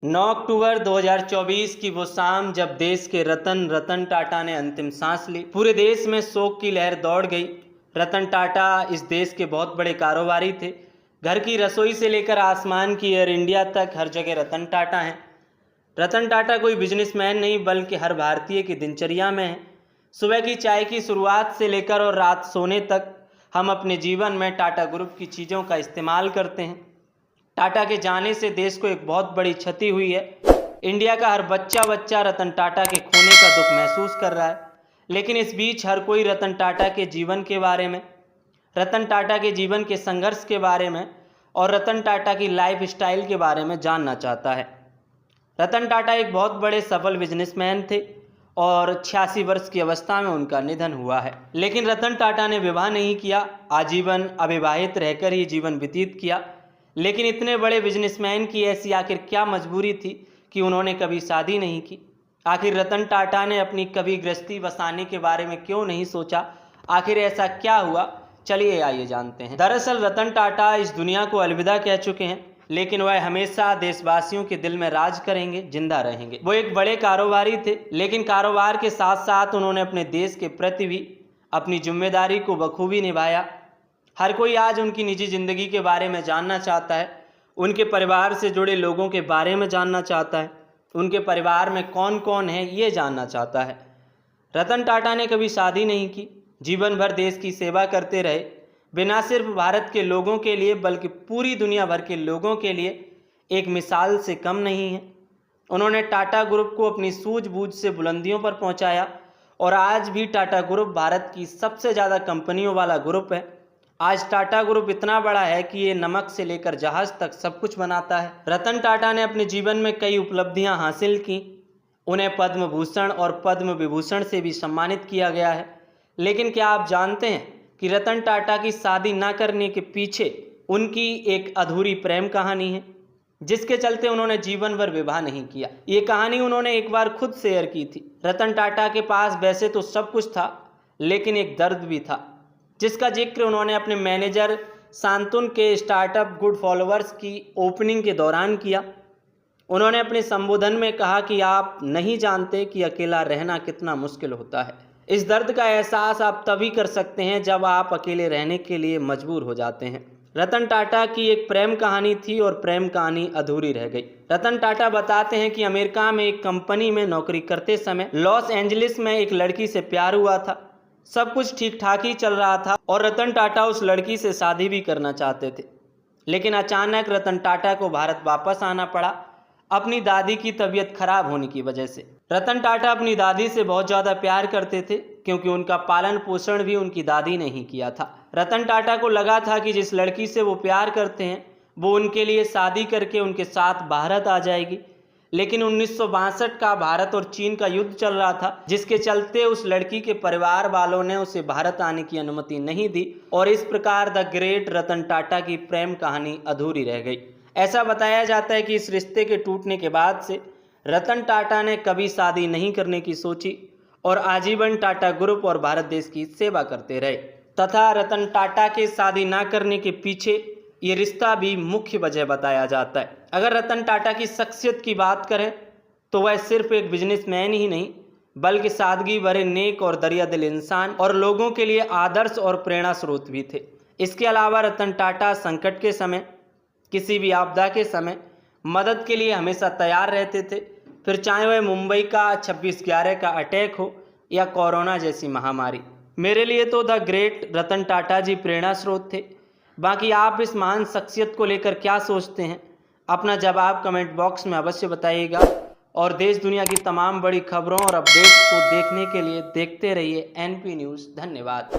9 अक्टूबर 2024 की वो शाम जब देश के रतन टाटा ने अंतिम सांस ली, पूरे देश में शोक की लहर दौड़ गई। रतन टाटा इस देश के बहुत बड़े कारोबारी थे। घर की रसोई से लेकर आसमान की एयर इंडिया तक हर जगह रतन टाटा हैं। रतन टाटा कोई बिजनेसमैन नहीं बल्कि हर भारतीय की दिनचर्या में है। सुबह की चाय की शुरुआत से लेकर और रात सोने तक हम अपने जीवन में टाटा ग्रुप की चीज़ों का इस्तेमाल करते हैं। टाटा के जाने से देश को एक बहुत बड़ी क्षति हुई है। इंडिया का हर बच्चा रतन टाटा के खोने का दुख महसूस कर रहा है। लेकिन इस बीच हर कोई रतन टाटा के जीवन के बारे में, रतन टाटा के जीवन के संघर्ष के बारे में और रतन टाटा की लाइफ स्टाइल के बारे में जानना चाहता है। रतन टाटा एक बहुत बड़े सफल बिजनेसमैन थे और 86 वर्ष की अवस्था में उनका निधन हुआ है। लेकिन रतन टाटा ने विवाह नहीं किया, आजीवन अविवाहित रहकर ही जीवन व्यतीत किया। लेकिन इतने बड़े बिजनेसमैन की ऐसी आखिर क्या मजबूरी थी कि उन्होंने कभी शादी नहीं की? आखिर रतन टाटा ने अपनी कभी गृहस्थी बसाने के बारे में क्यों नहीं सोचा? आखिर ऐसा क्या हुआ? चलिए आइए जानते हैं। दरअसल रतन टाटा इस दुनिया को अलविदा कह चुके हैं, लेकिन वह हमेशा देशवासियों के दिल में राज करेंगे, जिंदा रहेंगे। वो एक बड़े कारोबारी थे, लेकिन कारोबार के साथ साथ उन्होंने अपने देश के प्रति भी अपनी जिम्मेदारी को बखूबी निभाया। हर कोई आज उनकी निजी ज़िंदगी के बारे में जानना चाहता है, उनके परिवार से जुड़े लोगों के बारे में जानना चाहता है, उनके परिवार में कौन कौन है ये जानना चाहता है। रतन टाटा ने कभी शादी नहीं की, जीवन भर देश की सेवा करते रहे, बिना सिर्फ भारत के लोगों के लिए बल्कि पूरी दुनिया भर के लोगों के लिए एक मिसाल से कम नहीं है। उन्होंने टाटा ग्रुप को अपनी सूझबूझ से बुलंदियों पर पहुंचाया और आज भी टाटा ग्रुप भारत की सबसे ज़्यादा कंपनियों वाला ग्रुप है। आज टाटा ग्रुप इतना बड़ा है कि ये नमक से लेकर जहाज तक सब कुछ बनाता है। रतन टाटा ने अपने जीवन में कई उपलब्धियां हासिल की। उन्हें पद्म भूषण और पद्म विभूषण से भी सम्मानित किया गया है। लेकिन क्या आप जानते हैं कि रतन टाटा की शादी ना करने के पीछे उनकी एक अधूरी प्रेम कहानी है, जिसके चलते उन्होंने जीवन भर विवाह नहीं किया। ये कहानी उन्होंने एक बार खुद शेयर की थी। रतन टाटा के पास वैसे तो सब कुछ था, लेकिन एक दर्द भी था, जिसका जिक्र उन्होंने अपने मैनेजर शांतनु के स्टार्टअप गुड फॉलोअर्स की ओपनिंग के दौरान किया। उन्होंने अपने संबोधन में कहा कि आप नहीं जानते कि अकेला रहना कितना मुश्किल होता है। इस दर्द का एहसास आप तभी कर सकते हैं जब आप अकेले रहने के लिए मजबूर हो जाते हैं। रतन टाटा की एक प्रेम कहानी थी और प्रेम कहानी अधूरी रह गई। रतन टाटा बताते हैं कि अमेरिका में एक कंपनी में नौकरी करते समय लॉस एंजलिस में एक लड़की से प्यार हुआ था। सब कुछ ठीक ठाक ही चल रहा था और रतन टाटा उस लड़की से शादी भी करना चाहते थे। लेकिन अचानक रतन टाटा को भारत वापस आना पड़ा, अपनी दादी की तबीयत खराब होने की वजह से। रतन टाटा अपनी दादी से बहुत ज़्यादा प्यार करते थे, क्योंकि उनका पालन पोषण भी उनकी दादी ने ही किया था। रतन टाटा को लगा था कि जिस लड़की से वो प्यार करते हैं वो उनके लिए शादी करके उनके साथ भारत आ जाएगी। लेकिन 1962 का भारत और चीन का युद्ध चल रहा था, जिसके चलते उस लड़की के परिवार वालों ने उसे भारत आने की अनुमति नहीं दी और इस प्रकार द ग्रेट रतन टाटा की प्रेम कहानी अधूरी रह गई। ऐसा बताया जाता है कि इस रिश्ते के टूटने के बाद से रतन टाटा ने कभी शादी नहीं करने की सोची और आजीवन टाटा ग्रुप और भारत देश की सेवा करते रहे। तथा रतन टाटा के शादी ना करने के पीछे ये रिश्ता भी मुख्य वजह बताया जाता है। अगर रतन टाटा की शख्सियत की बात करें तो वह सिर्फ एक बिजनेसमैन ही नहीं बल्कि सादगी भरे नेक और दरिया दिल इंसान और लोगों के लिए आदर्श और प्रेरणा स्रोत भी थे। इसके अलावा रतन टाटा संकट के समय, किसी भी आपदा के समय मदद के लिए हमेशा तैयार रहते थे, फिर चाहे वह मुंबई का 26/11 का अटैक हो या कोरोना जैसी महामारी। मेरे लिए तो द ग्रेट रतन टाटा जी प्रेरणा स्रोत थे। बाकी आप इस महान शख्सियत को लेकर क्या सोचते हैं? अपना जवाब कमेंट बॉक्स में अवश्य बताइएगा और देश दुनिया की तमाम बड़ी खबरों और अपडेट्स को देखने के लिए देखते रहिए NP न्यूज़। धन्यवाद।